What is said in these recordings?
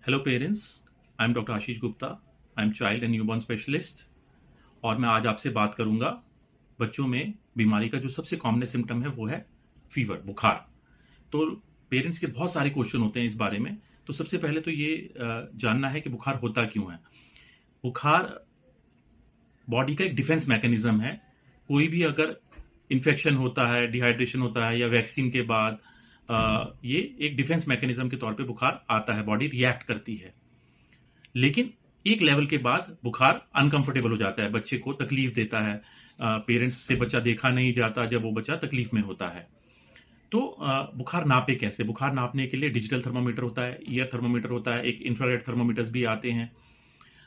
Hello parents, I am doctor Ashish Gupta. I am child and newborn specialist और मैं आज आपसे बात करूंगा बच्चों में बीमारी का जो सबसे कॉमन सिम्टम है वो है फीवर, बुखार। तो पेरेंट्स के बहुत सारे क्वेश्चन होते हैं इस बारे में। तो सबसे पहले तो ये जानना है कि बुखार होता क्यों है। बुखार बॉडी का एक डिफेंस मैकेनिज्म है। कोई भी अगर इन्फेक्शन होता है, डिहाइड्रेशन होता है या वैक्सीन के बाद ये एक डिफेंस मैकेनिज्म के तौर पे बुखार आता है, बॉडी रिएक्ट करती है। लेकिन एक लेवल के बाद बुखार अनकंफर्टेबल हो जाता है, बच्चे को तकलीफ देता है। पेरेंट्स से बच्चा देखा नहीं जाता जब वो बच्चा तकलीफ में होता है। तो बुखार नापे कैसे? बुखार नापने के लिए डिजिटल थर्मामीटर होता है, ईयर थर्मामीटर होता है, एक इंफ्रारेड थर्मामीटर्स भी आते हैं।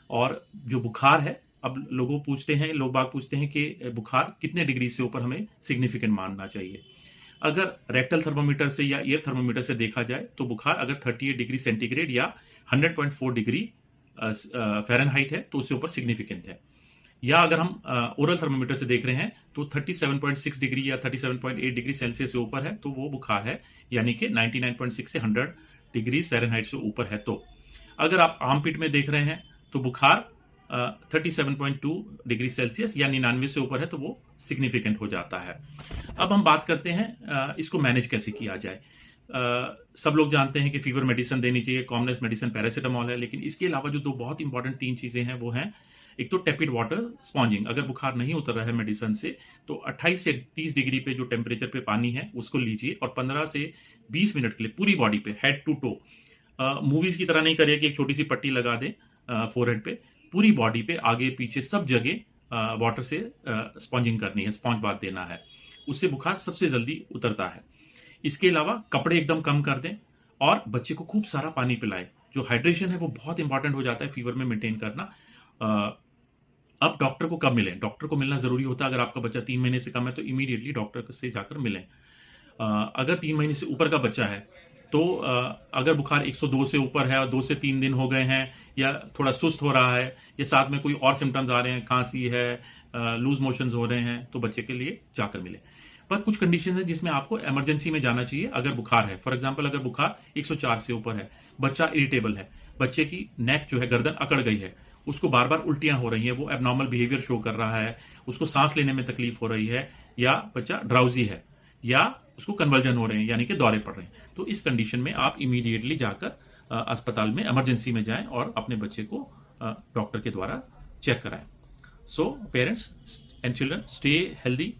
और जो बुखार है, अब लोग बाग पूछते हैं कि बुखार कितने डिग्री से ऊपर हमें सिग्निफिकेंट मानना चाहिए। अगर रेक्टल थर्मामीटर से या ईयर थर्मामीटर से देखा जाए तो बुखार अगर 38 डिग्री सेंटीग्रेड या 100.4 डिग्री फ़ारेनहाइट है तो उससे ऊपर सिग्निफिकेंट है। या अगर हम ओरल थर्मामीटर से देख रहे हैं तो 37.6 डिग्री या 37.8 डिग्री सेल्सियस से ऊपर है तो वो बुखार है, यानी कि 99.6 से 100 डिग्री फ़ारेनहाइट से ऊपर है। तो अगर आप आर्मपिट में देख रहे हैं तो बुखार 37.2 डिग्री सेल्सियस या 99 से ऊपर है तो वो सिग्निफिकेंट हो जाता है। अब हम बात करते हैं इसको मैनेज कैसे किया जाए। सब लोग जानते हैं कि फीवर मेडिसिन देनी चाहिए, कॉमनेस्ट मेडिसिन पैरासीटामॉल है, लेकिन इसके अलावा जो दो बहुत इंपॉर्टेंट तीन चीजें हैं वो हैं, एक तो टेपिड वाटर स्पॉन्जिंग। अगर बुखार नहीं उतर रहा है मेडिसिन से तो 28 से 30 डिग्री पे जो टेम्परेचर पे पानी है उसको लीजिए और 15 से 20 मिनट के लिए पूरी बॉडी पे, हेड टू टो, मूवीज की तरह नहीं करिए कि एक छोटी सी पट्टी लगा दें फोरहेड पे, पूरी बॉडी पे आगे पीछे सब जगह वाटर से स्पॉन्जिंग करनी है, स्पॉन्ज बाथ देना है। उससे बुखार सबसे जल्दी उतरता है। इसके अलावा कपड़े एकदम कम कर दें और बच्चे को खूब सारा पानी पिलाएं। जो हाइड्रेशन है वो बहुत इंपॉर्टेंट हो जाता है फीवर में मेंटेन करना। अब डॉक्टर को कब मिलें? डॉक्टर को मिलना जरूरी होता है। अगर आपका बच्चा 3 महीने से कम है तो इमीडिएटली डॉक्टर से जाकर मिलें। अगर 3 महीने से ऊपर का बच्चा है तो अगर बुखार 102 से ऊपर है और 2 से 3 दिन हो गए हैं या थोड़ा सुस्त हो रहा है या साथ में कोई और सिम्टम्स आ रहे हैं, खांसी है, लूज मोशंस हो रहे हैं, तो बच्चे के लिए जाकर मिले। पर कुछ कंडीशन है जिसमें आपको इमरजेंसी में जाना चाहिए अगर बुखार है। फॉर एग्जांपल अगर बुखार 104 से ऊपर है, बच्चा इरिटेबल है, बच्चे की नेक जो है, गर्दन अकड़ गई है, उसको बार बार उल्टियां हो रही हैं, वो एबनॉर्मल बिहेवियर शो कर रहा है, उसको सांस लेने में तकलीफ हो रही है, या बच्चा ड्राउजी है, या उसको कन्वर्जन हो रहे हैं यानी कि दौरे पड़ रहे हैं, तो इस कंडीशन में आप इमीडिएटली जाकर अस्पताल में इमरजेंसी में जाएं और अपने बच्चे को डॉक्टर के द्वारा चेक कराएं। So parents and children, stay healthy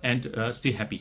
and stay happy.